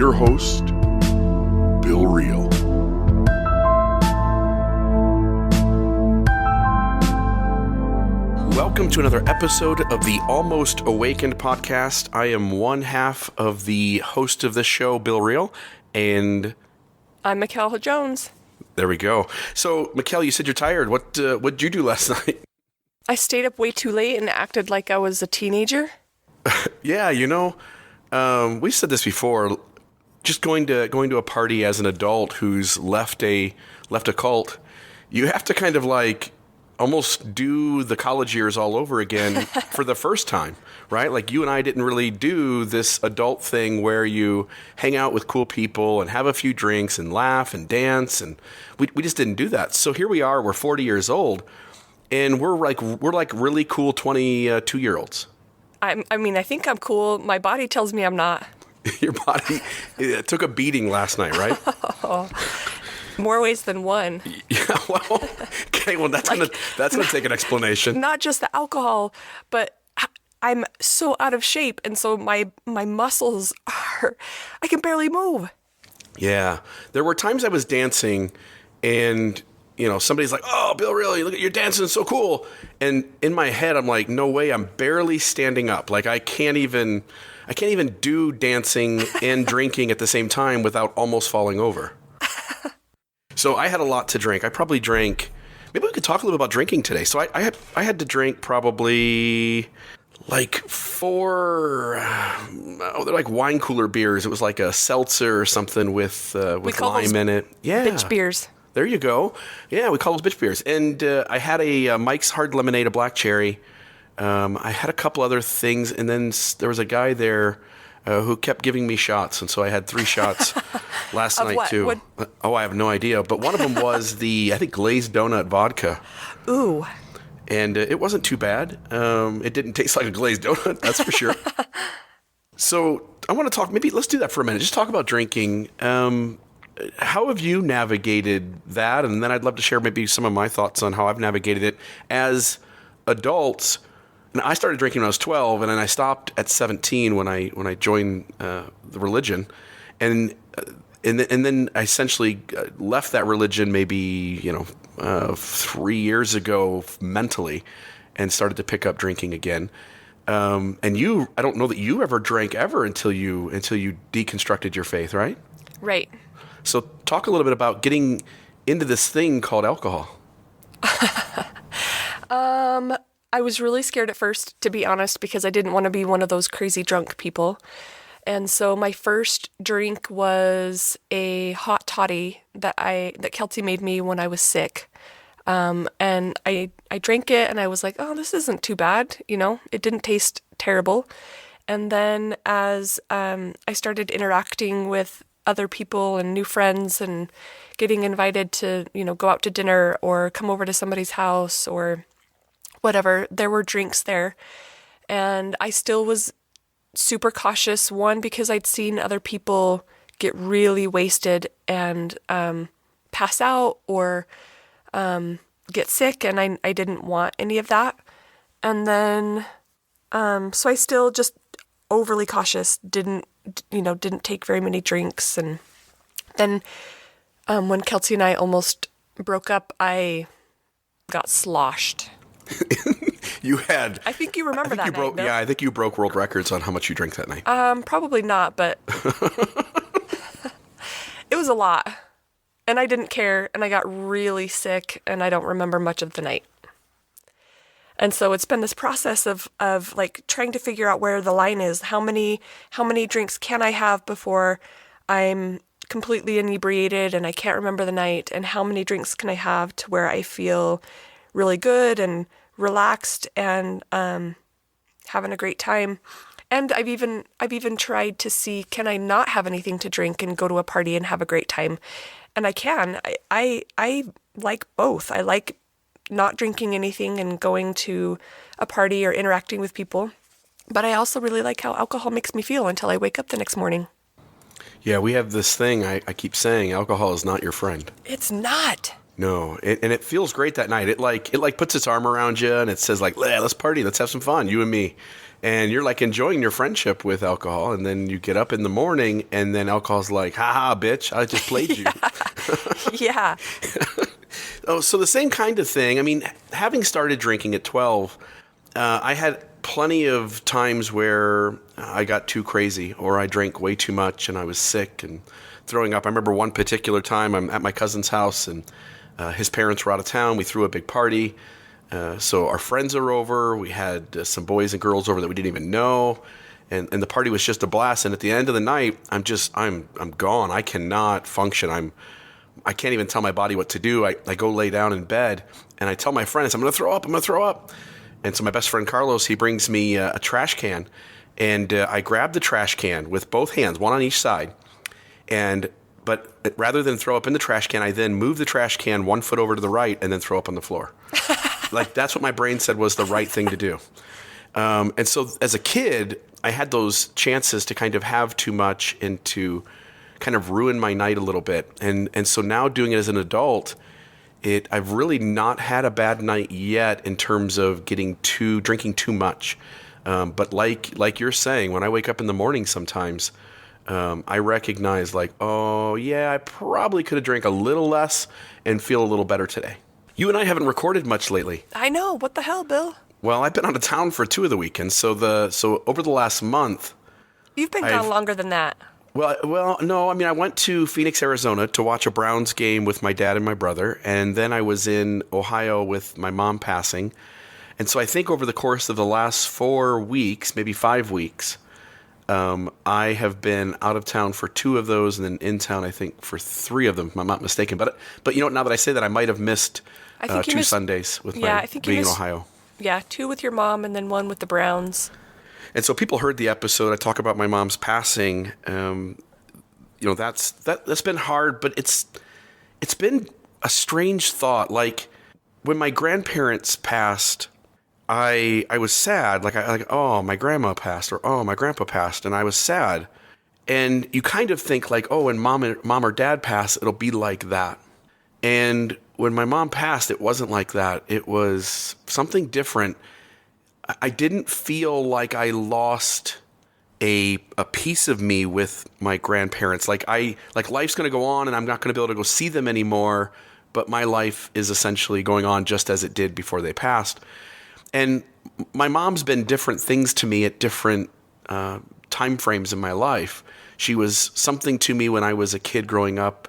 your host, Bill Reel. Welcome to another episode of the Almost Awakened podcast. I am one half of the host of this show, Bill Reel, and I'm Mekael Jones. There we go. So, Mekael, you said you're tired. What'd you do last night? I stayed up way too late and acted like I was a teenager. Yeah, we said this before. Just going to a party as an adult who's left a cult, you have to kind of like almost do the college years all over again for the first time, right? Like you and I didn't really do this adult thing where you hang out with cool people and have a few drinks and laugh and dance, and we just didn't do that. So here we are, we're 40 years old, and we're like really cool 22-year-olds. I think I'm cool. My body tells me I'm not. Your body it took a beating last night, right? More ways than one. Yeah, well, okay, that's gonna take an explanation. Not just the alcohol, but I'm so out of shape, and so my muscles I can barely move. Yeah, there were times I was dancing, and somebody's like, "Oh, Bill, really? Look at you're dancing, so cool!" And in my head, I'm like, "No way! I'm barely standing up. Like I can't even do dancing and drinking at the same time without almost falling over." So I had a lot to drink. I probably drank. Maybe we could talk a little bit about drinking today. So I had to drink probably like four. They're like wine cooler beers. It was like a seltzer or something with lime in it. Yeah, bitch beers. There you go. Yeah, we call those bitch beers. And I had a Mike's Hard Lemonade, a black cherry. I had a couple other things, and then there was a guy there who kept giving me shots, and so I had 3 shots last night what? too. Oh, I have no idea, but one of them was I think glazed donut vodka. Ooh. And it wasn't too bad. It didn't taste like a glazed donut, that's for sure. So I want to talk. Maybe let's do that for a minute. Just talk about drinking. How have you navigated that? And then I'd love to share maybe some of my thoughts on how I've navigated it as adults. And I started drinking when I was 12, and then I stopped at 17 when I joined the religion, and then I essentially left that religion maybe 3 years ago mentally, and started to pick up drinking again. And I don't know that you ever drank ever until you deconstructed your faith, right? Right. So talk a little bit about getting into this thing called alcohol. I was really scared at first, to be honest, because I didn't want to be one of those crazy drunk people. And so my first drink was a hot toddy that Kelty made me when I was sick. And I drank it, and I was like, oh, this isn't too bad. It didn't taste terrible. And then as I started interacting with other people and new friends and getting invited to, go out to dinner or come over to somebody's house or whatever, there were drinks there. And I still was super cautious, one, because I'd seen other people get really wasted and pass out or get sick, and I didn't want any of that. And then, so I still just overly cautious, didn't take very many drinks. And then when Kelty and I almost broke up, I got sloshed. You had. I think you remember that night, Bill. Yeah, I think you broke world records on how much you drank that night. Probably not, but it was a lot. And I didn't care, and I got really sick, and I don't remember much of the night. And so it's been this process of like trying to figure out where the line is. How many drinks can I have before I'm completely inebriated and I can't remember the night? And how many drinks can I have to where I feel really good and relaxed and having a great time? And I've even tried to see, can I not have anything to drink and go to a party and have a great time? And I can. I like both. I like not drinking anything and going to a party or interacting with people. But I also really like how alcohol makes me feel until I wake up the next morning. Yeah, we have this thing I keep saying, alcohol is not your friend. It's not. No, and it feels great that night. It puts its arm around you and it says like, let's party, let's have some fun, you and me. And you're like enjoying your friendship with alcohol, and then you get up in the morning, and then alcohol's like, "Ha bitch, I just played you." Yeah. Oh, so the same kind of thing. I mean, having started drinking at 12, I had plenty of times where I got too crazy, or I drank way too much, and I was sick and throwing up. I remember one particular time I'm at my cousin's house, and his parents were out of town. We threw a big party. So our friends are over. We had some boys and girls over that we didn't even know, and the party was just a blast. And at the end of the night, I'm gone. I cannot function. I can't even tell my body what to do. I go lay down in bed, and I tell my friends, I'm going to throw up. I'm going to throw up. And so my best friend Carlos, he brings me a trash can, and I grab the trash can with both hands, one on each side, but rather than throw up in the trash can, I then move the trash can 1 foot over to the right and then throw up on the floor. Like, that's what my brain said was the right thing to do. And so as a kid, I had those chances to kind of have too much and to kind of ruin my night a little bit. And so now doing it as an adult, I've really not had a bad night yet in terms of drinking too much. But like you're saying, when I wake up in the morning sometimes, I recognize like, oh yeah, I probably could have drank a little less and feel a little better today. You and I haven't recorded much lately. I know. What the hell, Bill? Well, I've been out of town for 2 of the weekends. So over the last month, You've been gone longer than that. Well, no. I mean, I went to Phoenix, Arizona to watch a Browns game with my dad and my brother, and then I was in Ohio with my mom passing. And so I think over the course of the last 4 weeks, maybe 5 weeks, I have been out of town for 2 of those, and then in town, I think, for 3 of them, if I'm not mistaken. But you know what? Now that I say that, I might have missed 2 Sundays with being in Ohio. Yeah, 2 with your mom, and then 1 with the Browns. And so people heard the episode. I talk about my mom's passing. That's been hard, but it's been a strange thought. Like when my grandparents passed, I was sad. Oh, my grandma passed, or oh, my grandpa passed, and I was sad. And you kind of think like, oh, when mom or dad pass, it'll be like that. And when my mom passed, it wasn't like that. It was something different. I didn't feel like I lost a piece of me with my grandparents. Like life's going to go on, and I'm not going to be able to go see them anymore. But my life is essentially going on just as it did before they passed. And my mom's been different things to me at different time frames in my life. She was something to me when I was a kid growing up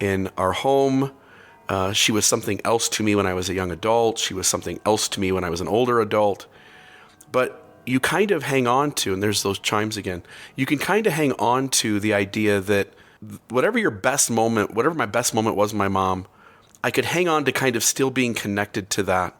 in our home. She was something else to me when I was a young adult. She was something else to me when I was an older adult. But you kind of hang on to, and there's those chimes again, you can kind of hang on to the idea that whatever my best moment was with my mom, I could hang on to kind of still being connected to that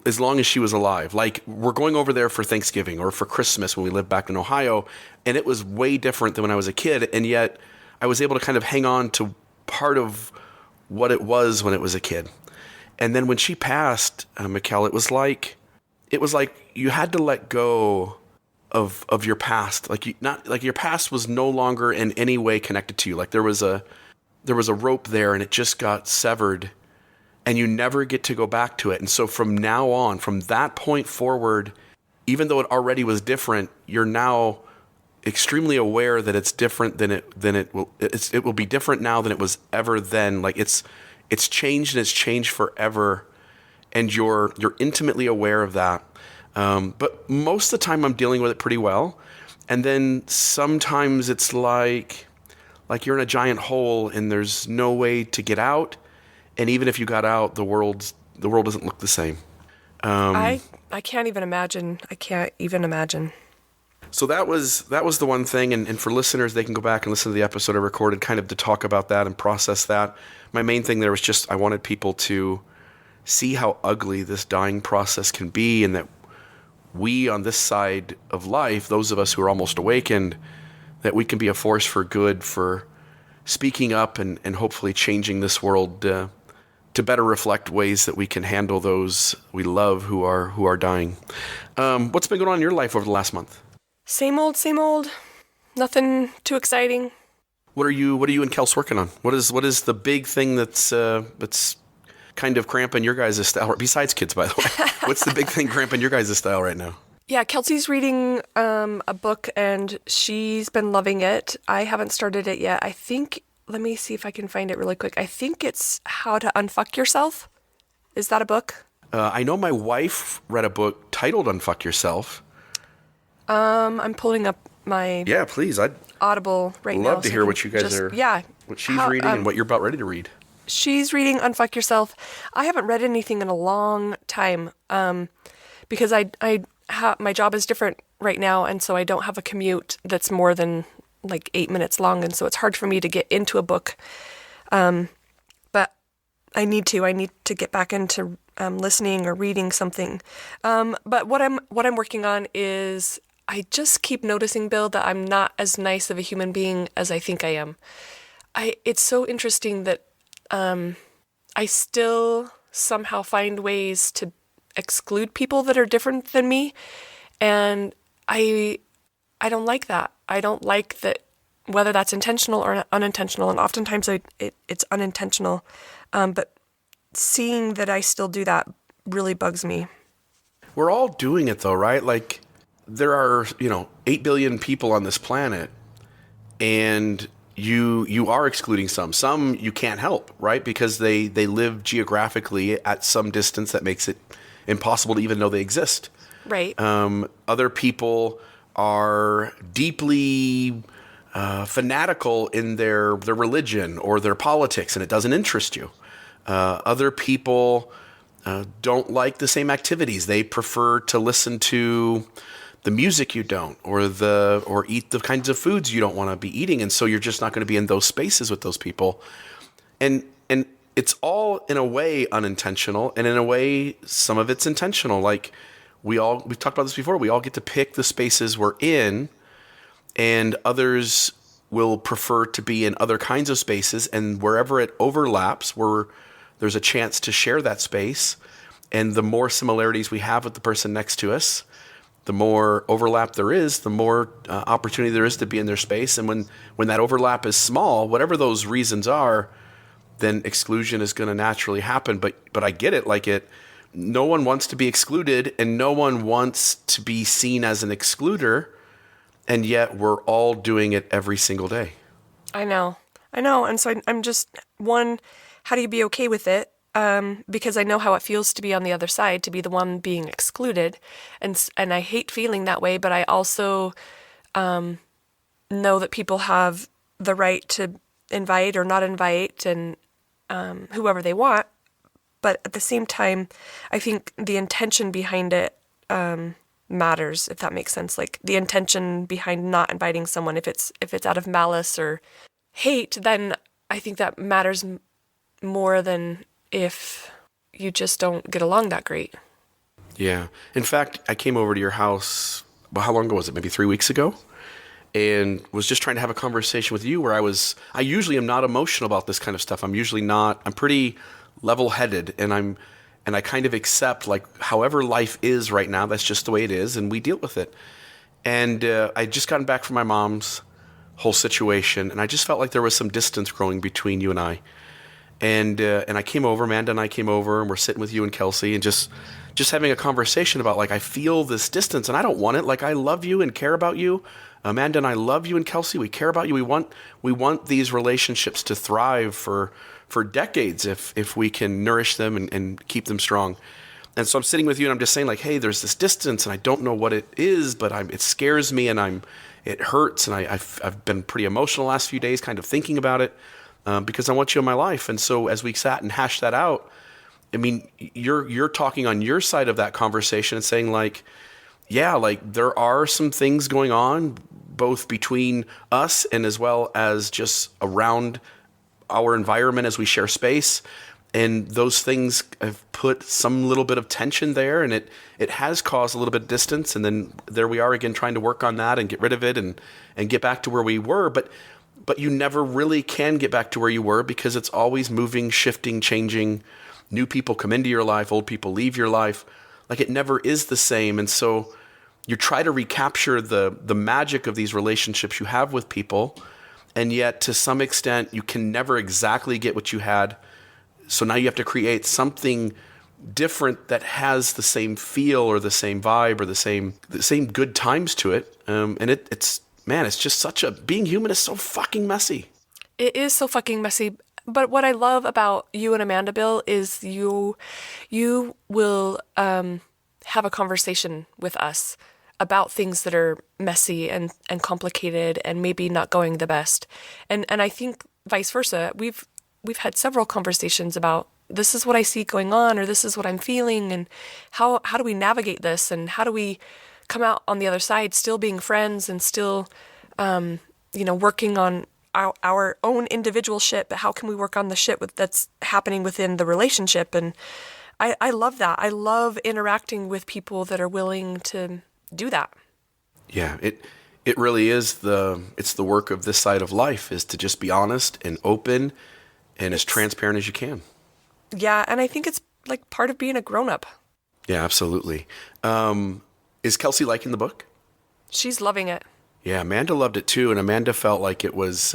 as long as she was alive. Like, we're going over there for Thanksgiving or for Christmas when we lived back in Ohio, and it was way different than when I was a kid, and yet I was able to kind of hang on to part of what it was when it was a kid. And then when she passed, Mekael, it was like you had to let go of your past. Your past was no longer in any way connected to you. Like there was a rope there, and it just got severed, and you never get to go back to it. And so from now on, from that point forward, even though it already was different, you're now extremely aware that it's different it will be different now than it was ever then. Like it's changed, and it's changed forever, and you're intimately aware of that. But most of the time I'm dealing with it pretty well. And then sometimes it's like you're in a giant hole and there's no way to get out. And even if you got out, the world doesn't look the same. I can't even imagine. I can't even imagine. So that was the one thing. And for listeners, they can go back and listen to the episode I recorded kind of to talk about that and process that. My main thing there was just I wanted people to see how ugly this dying process can be, and that we on this side of life, those of us who are almost awakened, that we can be a force for good, for speaking up and hopefully changing this world to better reflect ways that we can handle those we love who are dying. What's been going on in your life over the last month? Same old, same old. Nothing too exciting. What are you and Kels working on? What is the big thing that's kind of cramping your guys' style? Besides kids, by the way, what's the big thing cramping your guys' style right now? Yeah, Kelsey's reading a book and she's been loving it. I haven't started it yet. I think, let me see if I can find it really quick. I think it's How to Unfuck Yourself. Is that a book? I know my wife read a book titled Unfuck Yourself. I'm pulling up my Yeah, please. I'd Audible right now. love to hear what you guys are, Yeah. what she's reading and what you're about ready to read. She's reading Unfuck Yourself. I haven't read anything in a long time because my job is different right now, and so I don't have a commute that's more than like 8 minutes long, and so it's hard for me to get into a book. But I need to get back into listening or reading something. But what I'm working on is I just keep noticing, Bill, that I'm not as nice of a human being as I think I am. It's so interesting that I still somehow find ways to exclude people that are different than me, and I don't like that. I don't like that, whether that's intentional or unintentional, and oftentimes it's unintentional. But seeing that I still do that really bugs me. We're all doing it though, right? Like there are, 8 billion people on this planet, and you are excluding some. Some you can't help, right? Because they live geographically at some distance that makes it impossible to even know they exist. Right. Other people are deeply fanatical in their religion or their politics, and it doesn't interest you. Other people don't like the same activities. They prefer to listen to the music you don't, or eat the kinds of foods you don't want to be eating, and so you're just not going to be in those spaces with those people. And it's all in a way unintentional, and in a way some of it's intentional. Like we've talked about this before. We all get to pick the spaces we're in, and others will prefer to be in other kinds of spaces, and wherever it overlaps, where there's a chance to share that space, and the more similarities we have with the person next to us, the more overlap there is, the more opportunity there is to be in their space. And when that overlap is small, whatever those reasons are, then exclusion is going to naturally happen. But I get it. No one wants to be excluded, and no one wants to be seen as an excluder. And yet we're all doing it every single day. I know. And so I'm just, one, how do you be okay with it? Because I know how it feels to be on the other side, to be the one being excluded. And I hate feeling that way, but I also know that people have the right to invite or not invite and whoever they want. But at the same time, I think the intention behind it matters, if that makes sense. Like the intention behind not inviting someone, if it's out of malice or hate, then I think that matters more than if you just don't get along that great. Yeah. In fact, I came over to your house, well, how long ago was it? Maybe 3 weeks ago? And was just trying to have a conversation with you where I usually am not emotional about this kind of stuff. I'm pretty level-headed, and I kind of accept, like, however life is right now, that's just the way it is, and we deal with it. And I'd just gotten back from my mom's whole situation, and I just felt like there was some distance growing between you and I. And I came over, Amanda and I came over, and we're sitting with you and Kelsey and just having a conversation about, like, I feel this distance and I don't want it. Like, I love you and care about you. Amanda and I love you and Kelsey. We care about you. We want these relationships to thrive for decades if we can nourish them and keep them strong. And so I'm sitting with you and I'm just saying, like, hey, there's this distance and I don't know what it is, but it scares me and it hurts, and I've been pretty emotional the last few days kind of thinking about it. Because I want you in my life. And so as we sat and hashed that out, I mean, you're talking on your side of that conversation and saying, like, yeah, like there are some things going on both between us and as well as just around our environment as we share space. And those things have put some little bit of tension there, and it has caused a little bit of distance. And then there we are again trying to work on that and get rid of it and get back to where we were. But you never really can get back to where you were because it's always moving, shifting, changing. New people come into your life, old people leave your life. Like it never is the same. And so you try to recapture the magic of these relationships you have with people, and yet to some extent you can never exactly get what you had. So now you have to create something different that has the same feel or the same vibe or the same good times to it. And it's just being human is so fucking messy. It is so fucking messy. But what I love about you and Amanda, Bill, is you will have a conversation with us about things that are messy and complicated and maybe not going the best. And I think vice versa. We've had several conversations about this is what I see going on, or this is what I'm feeling, and how do we navigate this, and how do we come out on the other side still being friends and still working on our own individual shit, but how can we work on the shit that's happening within the relationship? And I love that. I love interacting with people that are willing to do that. Yeah, it really is it's the work of this side of life, is to just be honest and open and as transparent as you can. Yeah, and I think it's like part of being a grown-up. Yeah, absolutely. Is Kelsey liking the book? She's loving it. Yeah, Amanda loved it too, and Amanda felt like it was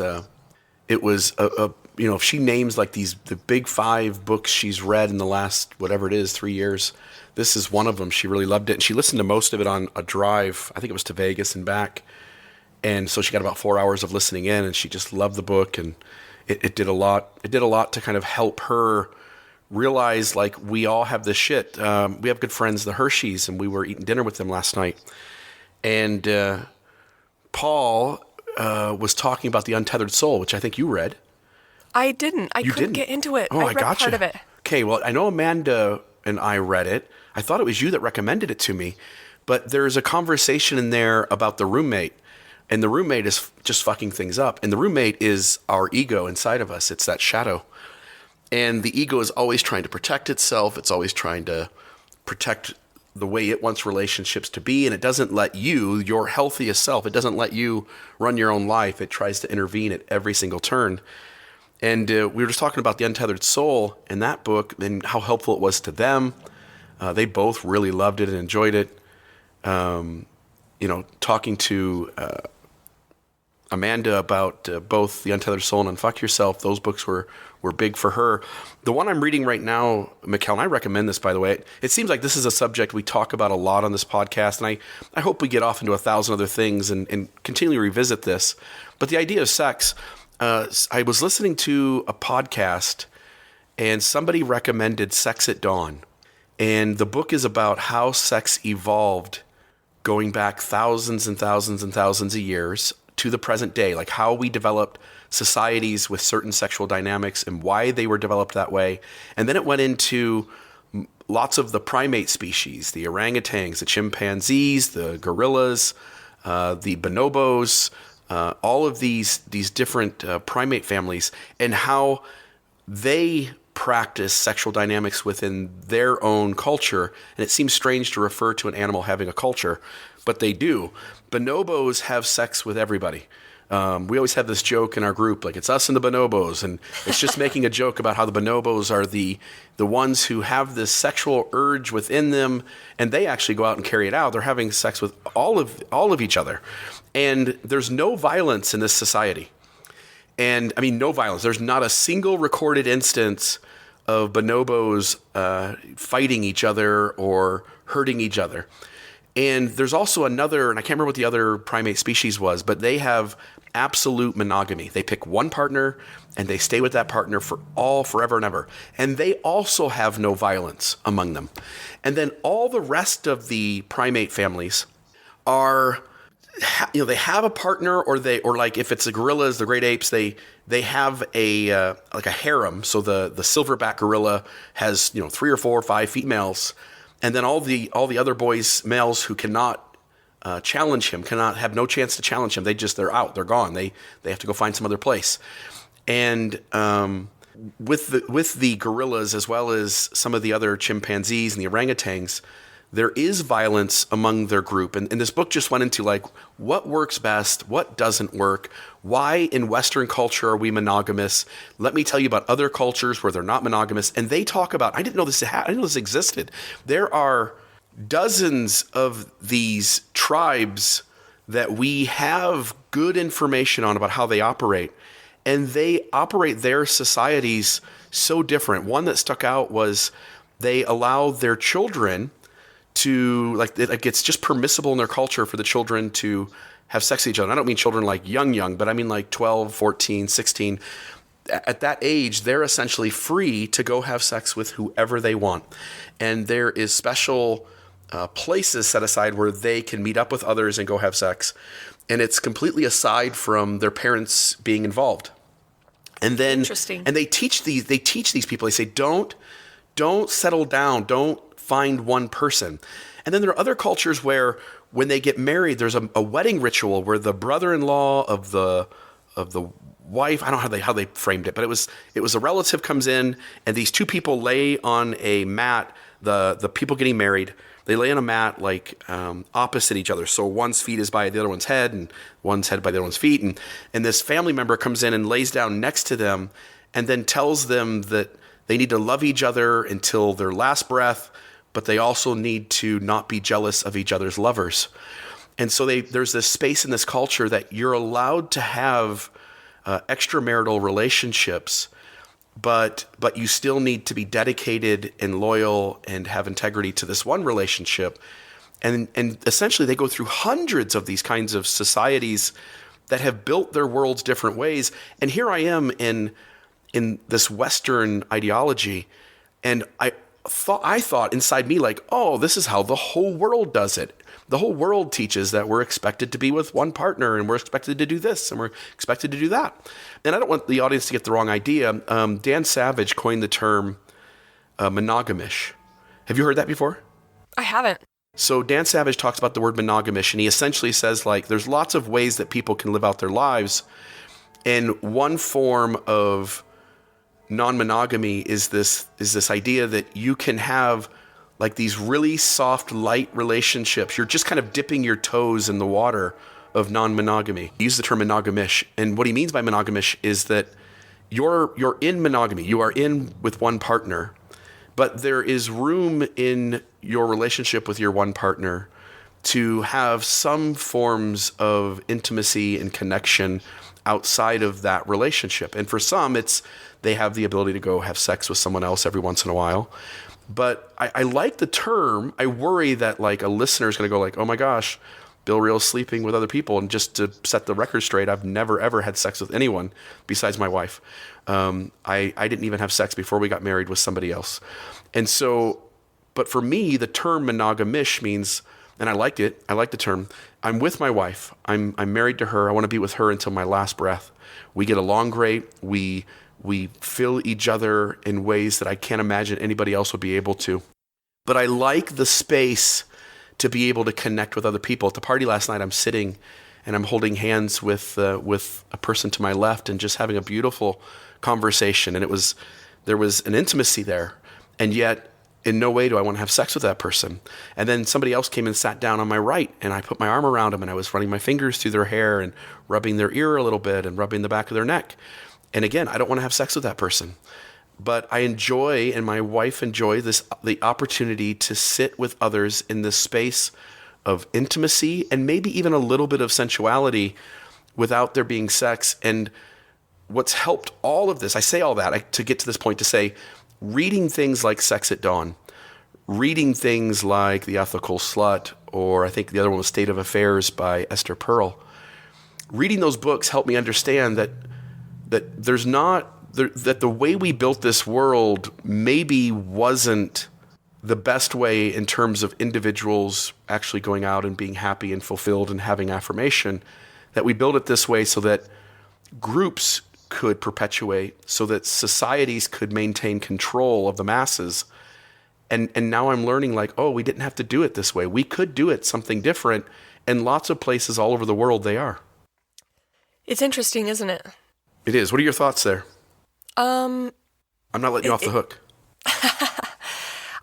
if she names like the big 5 books she's read in the last, whatever it is, 3 years, this is one of them. She really loved it, and she listened to most of it on a drive. I think it was to Vegas and back, and so she got about 4 hours of listening in, and she just loved the book, and it did a lot. It did a lot to kind of help her realize, like, we all have this shit. We have good friends, the Hersheys, and we were eating dinner with them last night, and Paul was talking about The Untethered Soul, which I think you read. I didn't. I couldn't get into it. Oh, I read gotcha. part of it. Okay, well, I know Amanda and I read it. I thought it was you that recommended it to me, but there's a conversation in there about the roommate, and the roommate is just fucking things up, and the roommate is our ego inside of us. It's that shadow, and the ego is always trying to protect itself. It's always trying to protect the way it wants relationships to be, and it doesn't let you, your healthiest self, it doesn't let you run your own life. It tries to intervene at every single turn. And we were just talking about The Untethered Soul in that book and how helpful it was to them. They both really loved it and enjoyed it. Talking to Amanda about both The Untethered Soul and Unfuck Yourself, those books were big for her. The one I'm reading right now, Mekael, and I recommend this, by the way. It seems like this is a subject we talk about a lot on this podcast, and I hope we get off into 1,000 other things and continually revisit this. But the idea of sex, I was listening to a podcast, and somebody recommended Sex at Dawn. And the book is about how sex evolved going back thousands and thousands and thousands of years to the present day, like how we developed societies with certain sexual dynamics and why they were developed that way. And then it went into lots of the primate species, the orangutans, the chimpanzees, the gorillas, the bonobos, all of these different primate families, and how they practice sexual dynamics within their own culture. And it seems strange to refer to an animal having a culture, but they do. Bonobos have sex with everybody. We always have this joke in our group, like it's us and the bonobos, and it's just making a joke about how the bonobos are the ones who have this sexual urge within them, and they actually go out and carry it out. They're having sex with all of each other, and there's no violence in this society. And I mean, no violence. There's not a single recorded instance of bonobos fighting each other or hurting each other. And there's also another, and I can't remember what the other primate species was, but they have absolute monogamy. They pick one partner and they stay with that partner forever and ever. And they also have no violence among them. And then all the rest of the primate families are, they have a partner, or like if it's the gorillas, the great apes, they have a like a harem. So the silverback gorilla has 3 or 4 or 5 females. And then all the other males who cannot challenge him, have no chance to challenge him. They're out. They're gone. They have to go find some other place. And with the gorillas, as well as some of the other chimpanzees and the orangutans, there is violence among their group. And this book just went into like what works best, what doesn't work, why in Western culture are we monogamous. Let me tell you about other cultures where they're not monogamous. And they talk about, I didn't know this existed. There are dozens of these tribes that we have good information on about how they operate. And they operate their societies so different. One that stuck out was they allow their children to, like it's just permissible in their culture for the children to have sex with each other. I don't mean children like young, but I mean like 12, 14, 16. At that age, they're essentially free to go have sex with whoever they want. And there is special places set aside where they can meet up with others and go have sex. And it's completely aside from their parents being involved. And then, Interesting. and they teach these people, they say, don't settle down. Don't find one person. And then there are other cultures where when they get married, there's a wedding ritual where the brother-in-law of the wife, I don't know how they framed it, but it was a relative comes in, and these two people lay on a mat, the people getting married, they lay on a mat like opposite each other. So one's feet is by the other one's head, and one's head by the other one's feet. And this family member comes in and lays down next to them and then tells them that they need to love each other until their last breath, but they also need to not be jealous of each other's lovers. And so there's this space in this culture that you're allowed to have extramarital relationships, but you still need to be dedicated and loyal and have integrity to this one relationship. And essentially they go through hundreds of these kinds of societies that have built their worlds different ways. And here I am in this Western ideology, and I thought inside me, like, oh, this is how the whole world does it. The whole world teaches that we're expected to be with one partner, and we're expected to do this, and we're expected to do that. And I don't want the audience to get the wrong idea. Dan Savage coined the term monogamish. Have you heard that before? I haven't. So Dan Savage talks about the word monogamish, and he essentially says, like, there's lots of ways that people can live out their lives, and one form of non-monogamy is this idea that you can have like these really soft, light relationships. You're just kind of dipping your toes in the water of non-monogamy. He used the term monogamish, and what he means by monogamish is that you're in monogamy. You are in with one partner, but there is room in your relationship with your one partner to have some forms of intimacy and connection outside of that relationship. And for some, they have the ability to go have sex with someone else every once in a while. But I like the term. I worry that like a listener is going to go like, oh my gosh, Bill Reel's sleeping with other people. And just to set the record straight, I've never, ever had sex with anyone besides my wife. I didn't even have sex before we got married with somebody else. And so, but for me, the term monogamish means, and I like it. I like the term. I'm with my wife. I'm married to her. I want to be with her until my last breath. We get along great. We fill each other in ways that I can't imagine anybody else would be able to. But I like the space to be able to connect with other people. At the party last night, I'm sitting and I'm holding hands with a person to my left and just having a beautiful conversation. And there was an intimacy there. And yet, in no way do I want to have sex with that person. And then somebody else came and sat down on my right, and I put my arm around them, and I was running my fingers through their hair and rubbing their ear a little bit and rubbing the back of their neck. And again, I don't want to have sex with that person. But I enjoy, and my wife enjoy the opportunity to sit with others in this space of intimacy and maybe even a little bit of sensuality without there being sex. And what's helped all of this, I say all that to get to this point to say, reading things like Sex at Dawn, reading things like The Ethical Slut, or I think the other one was State of Affairs by Esther Perel. Reading those books helped me understand that the way we built this world maybe wasn't the best way in terms of individuals actually going out and being happy and fulfilled and having affirmation, that we built it this way so that groups could perpetuate, so that societies could maintain control of the masses. And now I'm learning like, oh, we didn't have to do it this way. We could do it something different. And lots of places all over the world they are. It's interesting, isn't it? It is. What are your thoughts there? I'm not letting you off the hook.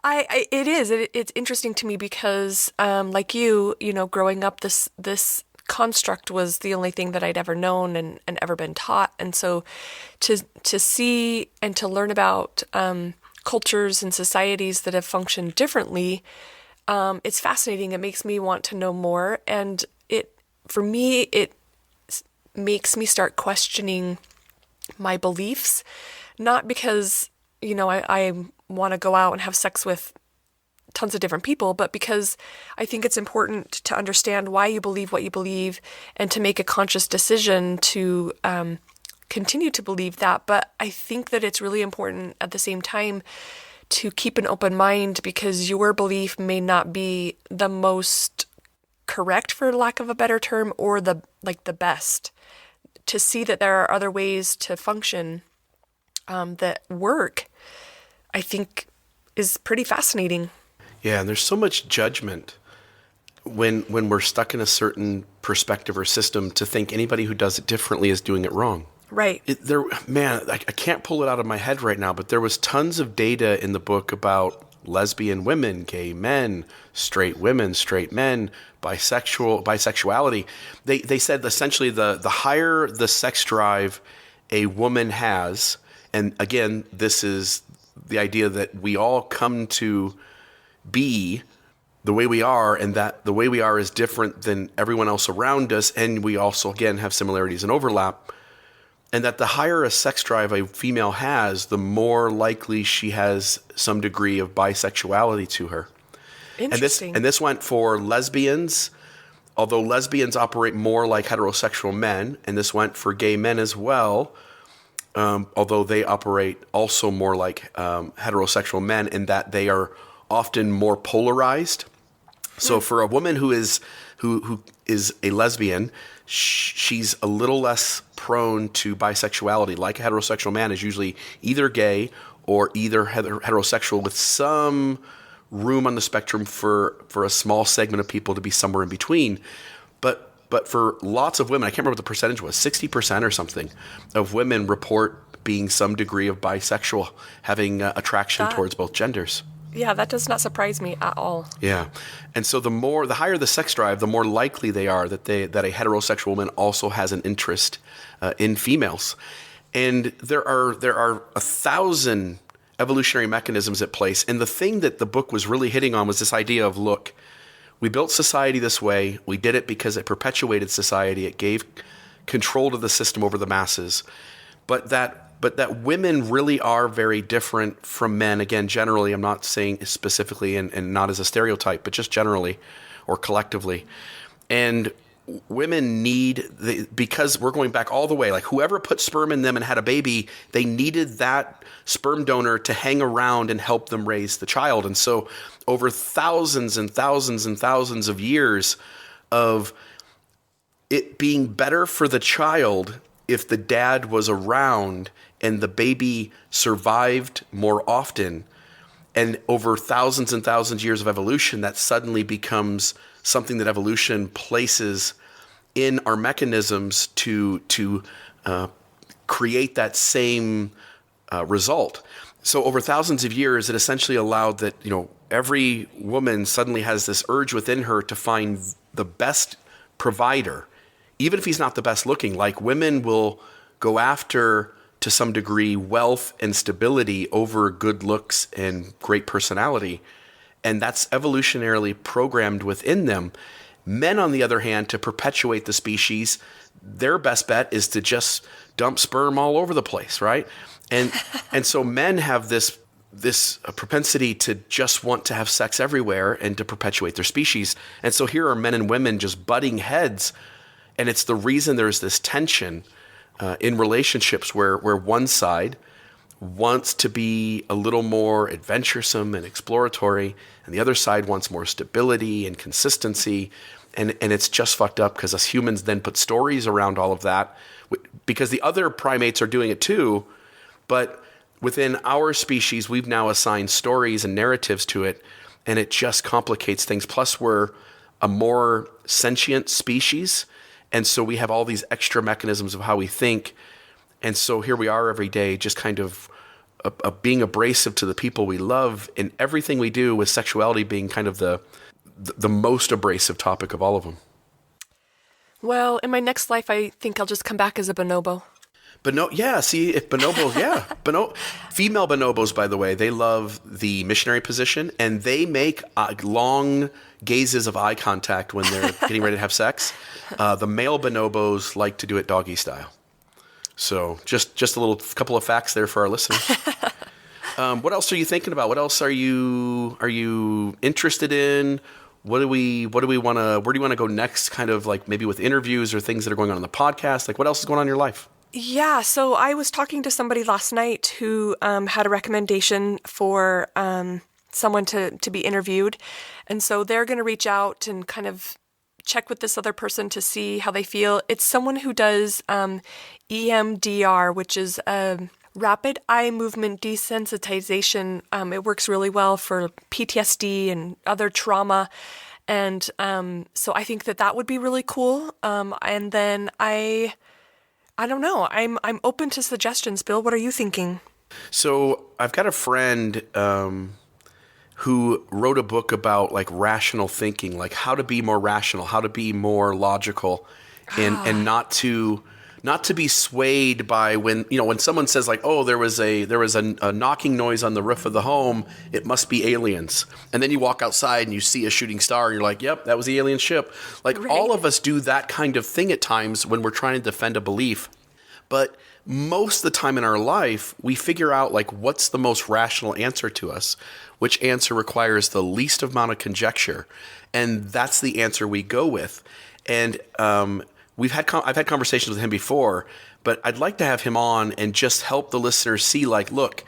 It is. It's interesting to me because, like you know, growing up, this construct was the only thing that I'd ever known and ever been taught. And so to see and to learn about cultures and societies that have functioned differently, it's fascinating. It makes me want to know more. And for me, it makes me start questioning my beliefs, not because I want to go out and have sex with tons of different people, but because I think it's important to understand why you believe what you believe and to make a conscious decision to continue to believe that. But I think that it's really important at the same time to keep an open mind, because your belief may not be the most correct, for lack of a better term, or the best. To see that there are other ways to function that work, I think, is pretty fascinating. Yeah, and there's so much judgment when we're stuck in a certain perspective or system to think anybody who does it differently is doing it wrong. Right. I can't pull it out of my head right now, but there was tons of data in the book about lesbian women, gay men, straight women, straight men, bisexuality. They said essentially the higher the sex drive a woman has, and again, this is the idea that we all come to be the way we are, and that the way we are is different than everyone else around us, and we also, again, have similarities and overlap. And that the higher a sex drive a female has, the more likely she has some degree of bisexuality to her. Interesting. And this went for lesbians, although lesbians operate more like heterosexual men, and this went for gay men as well, although they operate also more like heterosexual men in that they are often more polarized. So for a woman who is a lesbian, she's a little less prone to bisexuality. Like a heterosexual man is usually either gay or either heterosexual, with some room on the spectrum for a small segment of people to be somewhere in between. But for lots of women, I can't remember what the percentage was, 60% or something of women report being some degree of bisexual, having attraction towards both genders. Yeah, that does not surprise me at all. Yeah. And so the higher the sex drive, the more likely they are that a heterosexual woman also has an interest in females. And there are 1,000 evolutionary mechanisms at place. And the thing that the book was really hitting on was this idea of, look, we built society this way. We did it because it perpetuated society. It gave control to the system over the masses. But that women really are very different from men. Again, generally, I'm not saying specifically and not as a stereotype, but just generally or collectively. And women because we're going back all the way, like whoever put sperm in them and had a baby, they needed that sperm donor to hang around and help them raise the child. And so over thousands and thousands and thousands of years of it being better for the child if the dad was around and the baby survived more often, and over thousands and thousands of years of evolution, that suddenly becomes something that evolution places in our mechanisms to create that same result. So over thousands of years, it essentially allowed that, every woman suddenly has this urge within her to find the best provider, even if he's not the best looking. Like women will go after, to some degree, wealth and stability over good looks and great personality. And that's evolutionarily programmed within them. Men, on the other hand, to perpetuate the species, their best bet is to just dump sperm all over the place, right? And so men have this propensity to just want to have sex everywhere and to perpetuate their species. And so here are men and women just butting heads. And it's the reason there's this tension in relationships where one side wants to be a little more adventuresome and exploratory, and the other side wants more stability and consistency. And it's just fucked up because us humans then put stories around all of that because the other primates are doing it too. But within our species, we've now assigned stories and narratives to it, and it just complicates things. Plus, we're a more sentient species. And so we have all these extra mechanisms of how we think. And so here we are every day just kind of being abrasive to the people we love in everything we do, with sexuality being kind of the most abrasive topic of all of them. Well, in my next life, I think I'll just come back as a bonobo. Female bonobos, by the way, they love the missionary position, and they make long gazes of eye contact when they're getting ready to have sex. The male bonobos like to do it doggy style. So just a couple of facts there for our listeners. What else are you thinking about? What else are you interested in? What do we want to? Where do you want to go next? Kind of like maybe with interviews or things that are going on the podcast. Like what else is going on in your life? Yeah, so I was talking to somebody last night who had a recommendation for someone to be interviewed. And so they're going to reach out and kind of check with this other person to see how they feel. It's someone who does EMDR, which is rapid eye movement desensitization. It works really well for PTSD and other trauma. And so I think that would be really cool. And then I don't know. I'm open to suggestions. Bill, what are you thinking? So I've got a friend who wrote a book about like rational thinking, like how to be more rational, how to be more logical, and not to be swayed by when someone says like, oh, there was a knocking noise on the roof of the home, it must be aliens. And then you walk outside and you see a shooting star and you're like, yep, that was the alien ship. Like Right. all of us do that kind of thing at times when we're trying to defend a belief. But most of the time in our life, we figure out like what's the most rational answer to us, which answer requires the least amount of conjecture, and that's the answer we go with. And I've had conversations with him before, but I'd like to have him on and just help the listeners see like, look,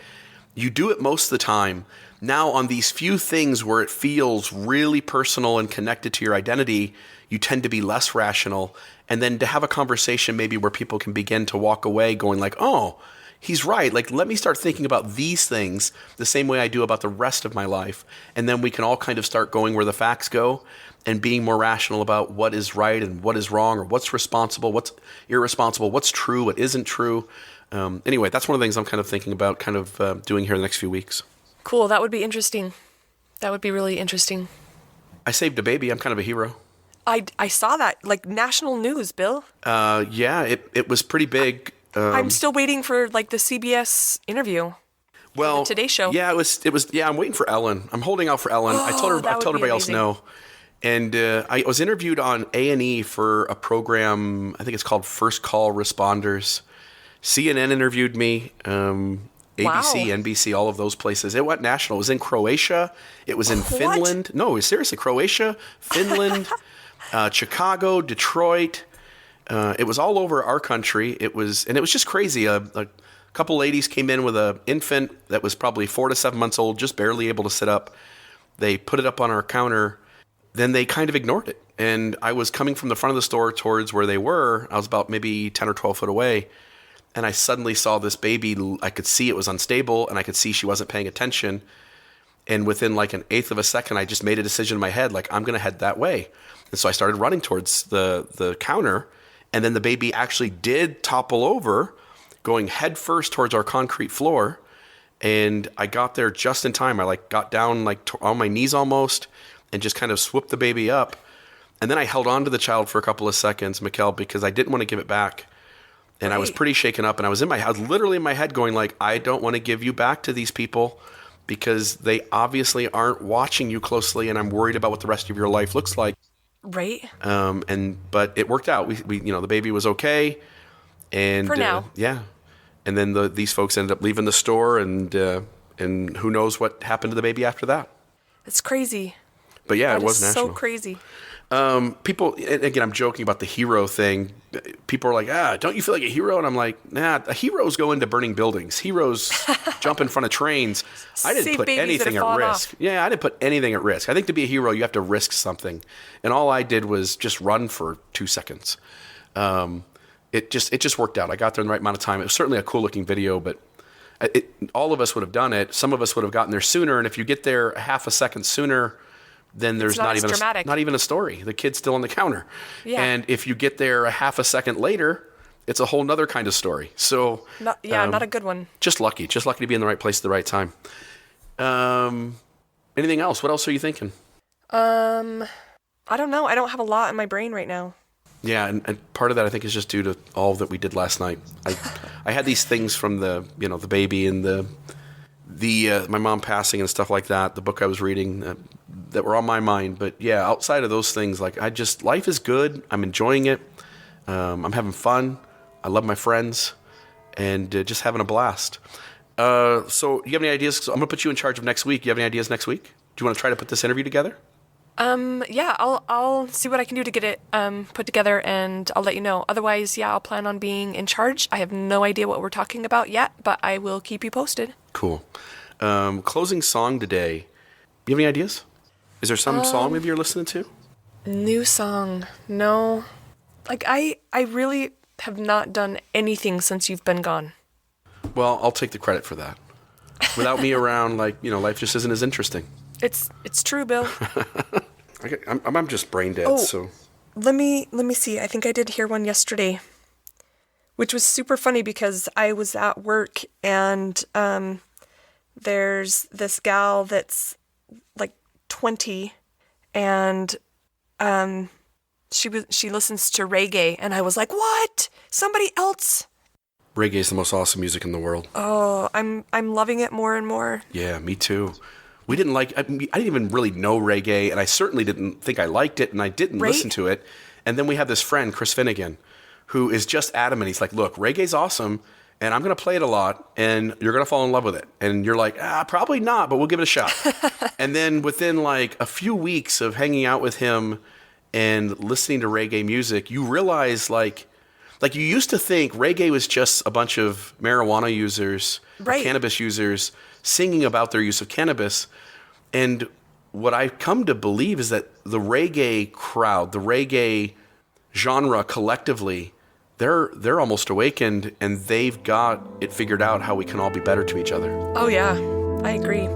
you do it most of the time. Now on these few things where it feels really personal and connected to your identity, you tend to be less rational. And then to have a conversation maybe where people can begin to walk away going like, oh, he's right. Like, let me start thinking about these things the same way I do about the rest of my life. And then we can all kind of start going where the facts go and being more rational about what is right and what is wrong, or what's responsible, what's irresponsible, what's true, what isn't true. Anyway, that's one of the things I'm kind of thinking about doing here in the next few weeks. Cool. That would be interesting. That would be really interesting. I saved a baby. I'm kind of a hero. I saw that, like national news, Bill. Yeah, it was pretty big. I'm still waiting for like the CBS interview. Well, the Today Show. Yeah, it was. Yeah, I'm waiting for Ellen. I'm holding out for Ellen. I told that would be everybody else amazing. no. And I was interviewed on A&E for a program. I think it's called First Call Responders. CNN interviewed me. ABC, Wow. NBC, all of those places. It went national. It was in Croatia. It was in Finland. No, seriously, Croatia, Finland, Chicago, Detroit. It was all over our country. It was just crazy. A couple ladies came in with an infant that was probably 4 to 7 months old, just barely able to sit up. They put it up on our counter. Then they kind of ignored it. And I was coming from the front of the store towards where they were. I was about maybe 10 or 12 foot away. And I suddenly saw this baby. I could see it was unstable, and I could see she wasn't paying attention. And within like an eighth of a second, I just made a decision in my head, like, I'm going to head that way. And so I started running towards the counter. And then the baby actually did topple over, going head first towards our concrete floor. And I got there just in time. I like got down like on my knees almost and just kind of swooped the baby up. And then I held on to the child for a couple of seconds, Mekael, because I didn't want to give it back. And I was pretty shaken up, and I was literally in my head going like, I don't want to give you back to these people because they obviously aren't watching you closely, and I'm worried about what the rest of your life looks like. Right. But it worked out. We the baby was okay. And For now. Yeah. And then these folks ended up leaving the store, and who knows what happened to the baby after that. It's crazy. But yeah, That it was is national. so crazy. People, and again, I'm joking about the hero thing. People are like, don't you feel like a hero? And I'm like, nah, heroes go into burning buildings. Heroes jump in front of trains. I didn't Save put babies that anything have at fallen risk. off. Yeah, I didn't put anything at risk. I think to be a hero, you have to risk something. And all I did was just run for 2 seconds. It just worked out. I got there in the right amount of time. It was certainly a cool looking video, but all of us would have done it. Some of us would have gotten there sooner. And if you get there a half a second sooner, then there's not not as even dramatic. not even a story. The kid's still on the counter. Yeah. And if you get there a half a second later, it's a whole nother kind of story. So Not a good one. just lucky to be in the right place at the right time. Anything else? What else are you thinking? I don't know. I don't have a lot in my brain right now. Yeah, and part of that I think is just due to all that we did last night. I had these things from the baby and the my mom passing and stuff like that, the book I was reading that were on my mind. But yeah, outside of those things, like life is good. I'm enjoying it. I'm having fun. I love my friends and just having a blast. So you have any ideas? So I'm going to put you in charge of next week. You have any ideas next week? Do you want to try to put this interview together? Yeah, I'll see what I can do to get it put together, and I'll let you know. Otherwise, yeah, I'll plan on being in charge. I have no idea what we're talking about yet, but I will keep you posted. Cool. Closing song today. You have any ideas? Is there some song maybe you're listening to? New song. No. Like, I really have not done anything since you've been gone. Well, I'll take the credit for that. Without me around, life just isn't as interesting. It's true, Bill. I'm just brain dead, so... Let me see. I think I did hear one yesterday, which was super funny because I was at work and there's this gal that's like 20 and she listens to reggae, and I was like, "What? Somebody else?" Reggae is the most awesome music in the world. Oh, I'm loving it more and more. Yeah, me too. I didn't even really know reggae, and I certainly didn't think I liked it, and I didn't listen to it. And then we have this friend, Chris Finnegan, who is just adamant. He's like, look, reggae's awesome, and I'm going to play it a lot, and you're going to fall in love with it. And you're like, probably not, but we'll give it a shot. And then within like a few weeks of hanging out with him and listening to reggae music, you realize like you used to think reggae was just a bunch of marijuana users, or cannabis users, singing about their use of cannabis. And what I've come to believe is that the reggae crowd, the reggae genre collectively, they're almost awakened, and they've got it figured out how we can all be better to each other. Oh yeah, I agree.